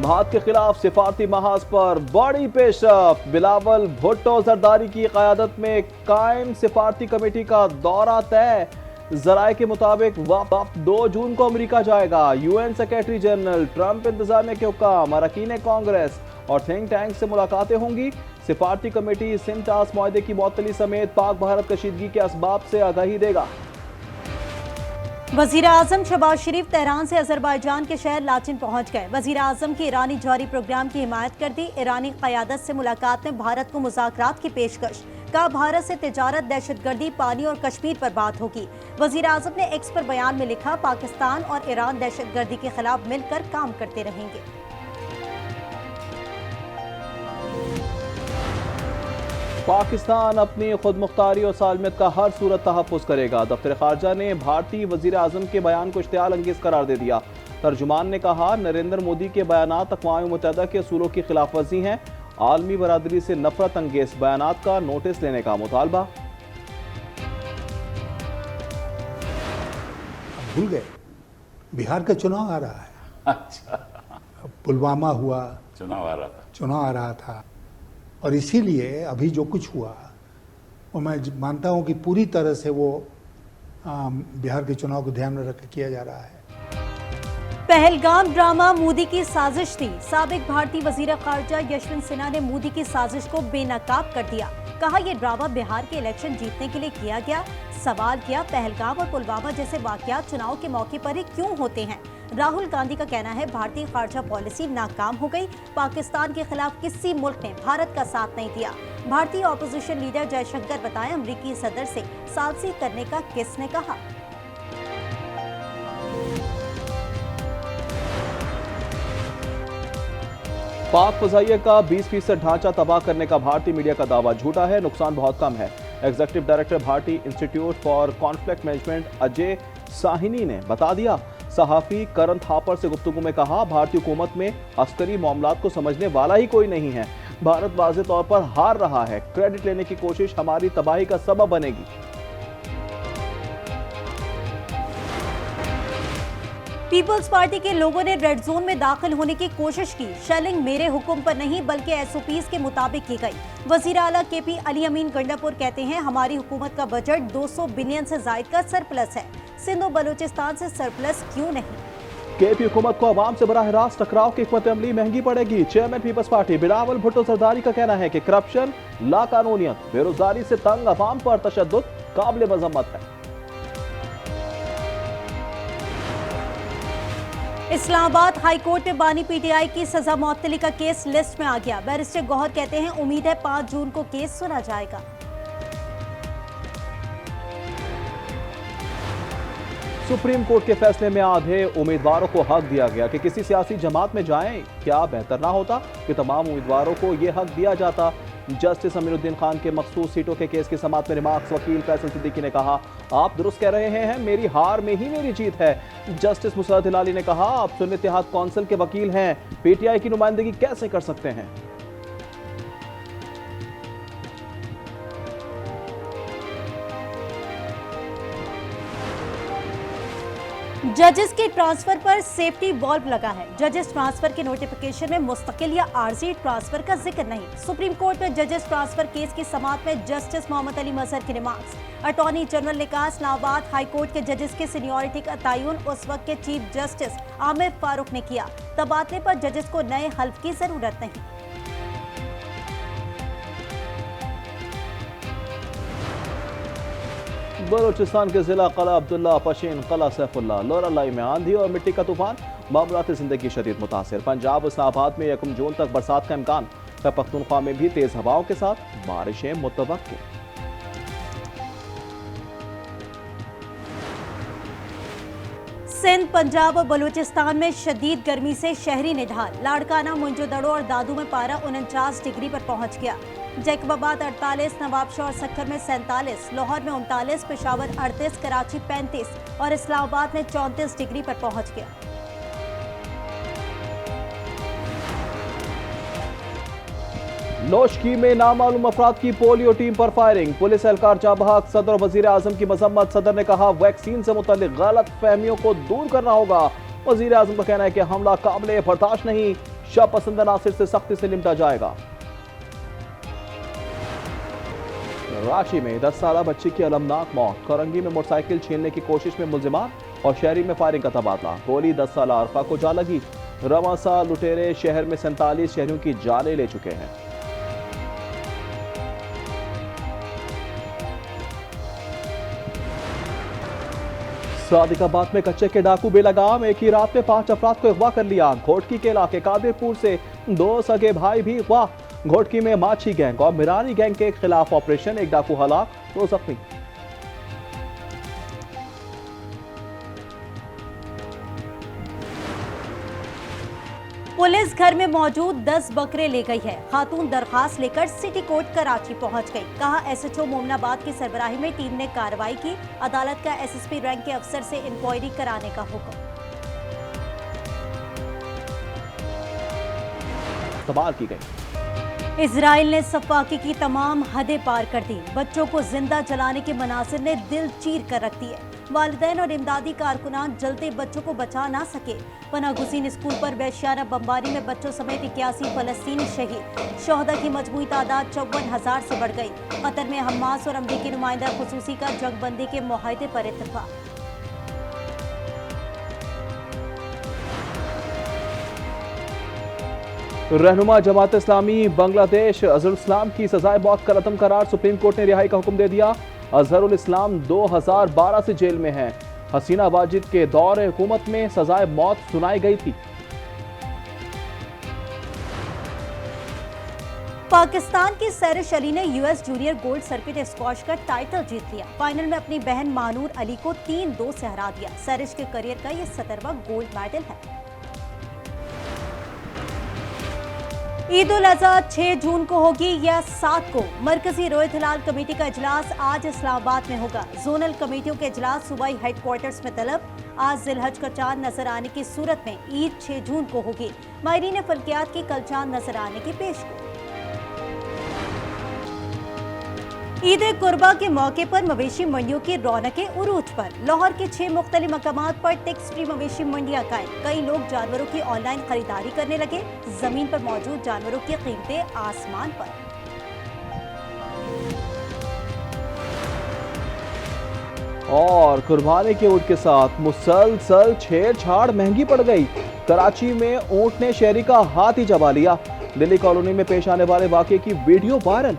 भारत के खिलाफ सिफारती महाज पर बड़ी पेशरफ। बिलावल भुट्टो जरदारी की क़यादत में कायम सिफारती कमेटी का दौरा तय। जराये के मुताबिक वफ्द 2 जून को अमेरिका जाएगा। यूएन सेक्रेटरी जनरल, ट्रंप इंतजामिया के हुक्म, अरकान कांग्रेस और थिंक टैंक से मुलाकातें होंगी। सिफारती कमेटी सिमटास मुआहदे की मुअत्तली समेत पाक भारत कशीदगी के असबाब से आगाही देगा। वजीर आजम शहबाज शरीफ तेहरान से अजरबैजान के शहर लाचिन पहुंच गए। वजीर आजम की ईरानी जौहरी प्रोग्राम की हिमायत कर दी। ईरानी क़यादत से मुलाकात में भारत को मुज़ाकरात की पेशकश। कहा भारत से तिजारत, दहशतगर्दी, पानी और कश्मीर पर बात होगी। वजीर आजम ने एक्स पर बयान में लिखा, पाकिस्तान और ईरान दहशतगर्दी के खिलाफ मिलकर काम करते रहेंगे। पाकिस्तान अपनी खुद मुख्तारी और सालमियत का हर सूरत तहफ़्फ़ुज़ करेगा। दफ्तर खारजा ने भारतीय वज़ीर आज़म के बयान को इश्तियाल अंगेज़ करार दे दिया। तर्जुमान ने कहा, नरेंद्र मोदी के बयानात अक़वाम मुत्तहिदा के असूलों की खिलाफ वर्जी हैं। आलमी बरादरी से नफरत अंगेज़ बयानात का नोटिस लेने का मुतालबा। भूल गए, बिहार का चुनाव आ रहा है। अच्छा, पुलवामा हुआ, चुनाव आ रहा था और इसीलिए अभी जो कुछ हुआ वो मैं मानता हूं कि पूरी तरह से वो बिहार के चुनाव को ध्यान में रख किया जा रहा है। पहलगाम ड्रामा मोदी की साजिश थी। साबिक भारतीय वजीर खारजा यशवंत सिन्हा ने मोदी की साजिश को बेनकाब कर दिया। कहा, यह ड्रामा बिहार के इलेक्शन जीतने के लिए किया गया। सवाल किया, पहलगाम और पुलवामा जैसे वाकयात चुनाव के मौके पर ही क्यों होते हैं। राहुल गांधी का कहना है, भारतीय खारजा पॉलिसी नाकाम हो गई। पाकिस्तान के खिलाफ किसी मुल्क ने भारत का साथ नहीं दिया। भारतीय ऑपोजिशन लीडर जयशंकर बताएं, अमेरिकी सदर से सालसी करने का किसने कहा। पाक फजाइया का 20% ढांचा तबाह करने का भारतीय मीडिया का दावा झूठा है, नुकसान बहुत कम है। एग्जीक्यूटिव डायरेक्टर भारतीय institute for conflict management Ajay Sawhney ने बता दिया। सहाफी करण थापर से गुफ्तगू में कहा, भारतीय हुकूमत में अस्करी मामलात को समझने वाला ही कोई नहीं है। भारत वाज़ेह तौर पर हार रहा है। क्रेडिट लेने की कोशिश हमारी तबाही का सबब बनेगी। पीपल्स पार्टी के लोगों ने रेड जोन में दाखिल होने की कोशिश की। शेलिंग मेरे हुक्म पर नहीं बल्कि एसओपीज के मुताबिक की गई। वजीर आला केपी अली अमीन गंडापुर कहते हैं, हमारी हुकूमत का बजट 200 बिलियन से जायद का सरप्लस है। सिंध और बलूचिस्तान से सरप्लस क्यों नहीं। केपी हुकूमत को अवाम से बराह रास्त टकराव की हिकमत अमली महंगी पड़ेगी। चेयरमैन पीपल्स पार्टी बिलावल भुट्टो जरदारी का कहना है कि करप्शन, लाकानूनियत, बेरोजगारी से तंग अवाम पर तशद्दुद काबिल मजम्मत है। इस्लामाबाद हाई कोर्ट में बानी पीटीआई की सजा मुअत्तली का केस लिस्ट में आ गया। बैरिस्टर गौहर कहते हैं, उम्मीद है 5 जून को केस सुना जाएगा। सुप्रीम कोर्ट के फैसले में आधे उम्मीदवारों को हक दिया गया कि किसी सियासी जमात में जाएं। क्या बेहतर ना होता कि तमाम उम्मीदवारों को यह हक दिया जाता। जस्टिस अमीरुद्दीन खान के मखसूस सीटों के केस की समाअत में रिमार्क्स वकील फैसल सिद्दीकी ने कहा, आप दुरुस्त कह रहे हैं, मेरी हार में ही मेरी जीत है। जस्टिस मुसरत हिलाली ने कहा, आप सुन्नी इत्तेहाद कौंसिल के वकील हैं, पीटीआई की नुमाइंदगी कैसे कर सकते हैं। जजेस के ट्रांसफर पर सेफ्टी वॉल्व लगा है। जजेस ट्रांसफर के नोटिफिकेशन में मुस्तकिल या आर्जी ट्रांसफर का जिक्र नहीं। सुप्रीम कोर्ट में जजेस ट्रांसफर केस की समाअत में जस्टिस मोहम्मद अली मजहर के रिमार्क्स। अटॉर्नी जनरल ने कहा, इस्लामाबाद हाई कोर्ट के जजेस के सीनियरिटी का तयन उस वक्त के चीफ जस्टिस आमिर फारूक ने किया। तबादले पर जजेस को नए हल्फ की जरूरत नहीं। बलूचिस्तान के जिला कला अब्दुल्ला, पशीन, कला सैफुल्ला, लोरालाई में आंधी और मिट्टी का तूफान, मामूलाती जिंदगी शदीद मुतासिर। पंजाब इस्लामाबाद में 1 जून तक बरसात का इम्कान। पख्तूनख्वा में भी तेज हवाओं के साथ बारिशें मुतवक्किल। सिंध, पंजाब और बलूचिस्तान में शदीद गर्मी से शहरी निढाल। लाड़काना, मुंजोदड़ो और दादू में पारा 49 डिग्री पर पहुंच गया। जैकबाबाद 48, नवाबशाह और सक्कर में 47, लाहौर में 39, पेशावर 38, कराची 35 और इस्लामाबाद में 34 डिग्री पर पहुंच गया। नौशकी में नामालूम अफराद की पोलियो टीम पर फायरिंग। पुलिस एहलकार जाँ बहक। सदर और वजीर आजम की मजम्मत। सदर ने कहा, वैक्सीन से मुतल्लिक गलत फहमियों को दूर करना होगा। वजीर आजम का कहना है कि हमला काबिल बर्दाश्त नहीं। शव पसंद नासिर से सख्ती से निपटा जाएगा। रांची में 10 साल बच्ची की अलमनाक मौत। कोरंगी में मोटरसाइकिल छीनने की कोशिश में मुल्जिमान और शहरी में फायरिंग का तबादला। गोली 10 साल अरफा को जा लगी। रवासा लुटेरे शहर में 47 शहरियों की जानें ले चुके हैं। सादिकाबाद में कच्चे के डाकू बेलगाम। एक ही रात में 5 अफराद को अगवा कर लिया। घोटकी के इलाके कादिरपुर से 2 सगे भाई भी अगवा। घोटकी में माछी गैंग और मिरानी गैंग के खिलाफ ऑपरेशन। एक डाकू हलाक, 2 जख्मी। पुलिस घर में मौजूद 10 बकरे ले गई है। खातून दरखास्त लेकर सिटी कोर्ट कराची पहुंच गई। कहा एसएचओ मोमनाबाद की सरबराही में टीम ने कार्रवाई की। अदालत का एसएसपी रैंक के अफसर से इंक्वायरी कराने का हुक्म। इस्तेमाल की गई। इजराइल ने सफाकी की तमाम हदें पार कर दी। बच्चों को जिंदा जलाने के मनासिर ने दिल चीर कर रख दिए। वालिदैन और इमदादी कारकुनान जलते बच्चों को बचा ना सके। पनागुज़ीन स्कूल पर वहशियाना बमबारी में बच्चों समेत 81 फलस्तीनी शहीद। शोहदा की मजमूई तादाद 54,000 से बढ़ गई। कतर में हमास और अमरीकी नुमाइंदा खुसूसी का जंगबंदी के मुआहदे पर इत्तफाक। रहनुमा जमात इस्लामी बांग्लादेश अजहरुल इस्लाम की सजाए मौत का रदम करार। सुप्रीम कोर्ट ने रिहाई का हुक्म दे दिया। अजहरुल इस्लाम 2012 से जेल में हैं। हसीना वाजिद के दौर हुकूमत में सजाए मौत सुनाई गई थी। पाकिस्तान की सैरिश अली ने US junior gold circuit squash का टाइटल जीत लिया। फाइनल में अपनी बहन मानूर अली को 3-2 से हरा दिया। सैरिश के करियर का यह 17वां गोल्ड मेडल है। ईद उल अजहा 6 जून को होगी या 7 को। मरकजी रोहित हिलाल कमेटी का इजलास आज इस्लामाबाद में होगा। जोनल कमेटियों के इजलास सूबाई हेडक्वार्टर्स में तलब। आज जिलहज का चांद नजर आने की सूरत में ईद 6 जून को होगी। माहिरीन फल्कियात की कल चांद नजर आने की पेशगोई। ईद कुर्बा के मौके पर मवेशी मंडियों की रौनकें उरूज पर। लाहौर के 6 मुख्तलिफ मकामात पर टैक्स फ्री मवेशी मंडियां कायम। कई लोग जानवरों की ऑनलाइन खरीदारी करने लगे। जमीन पर मौजूद जानवरों की कीमतें आसमान पर। और कुर्बानी के ऊंट के साथ मुसलसल छेड़छाड़ महंगी पड़ गई। कराची में ऊंट ने शहरी का हाथ ही चबा लिया। दिल्ली कॉलोनी में पेश आने वाले वाकये की वीडियो वायरल।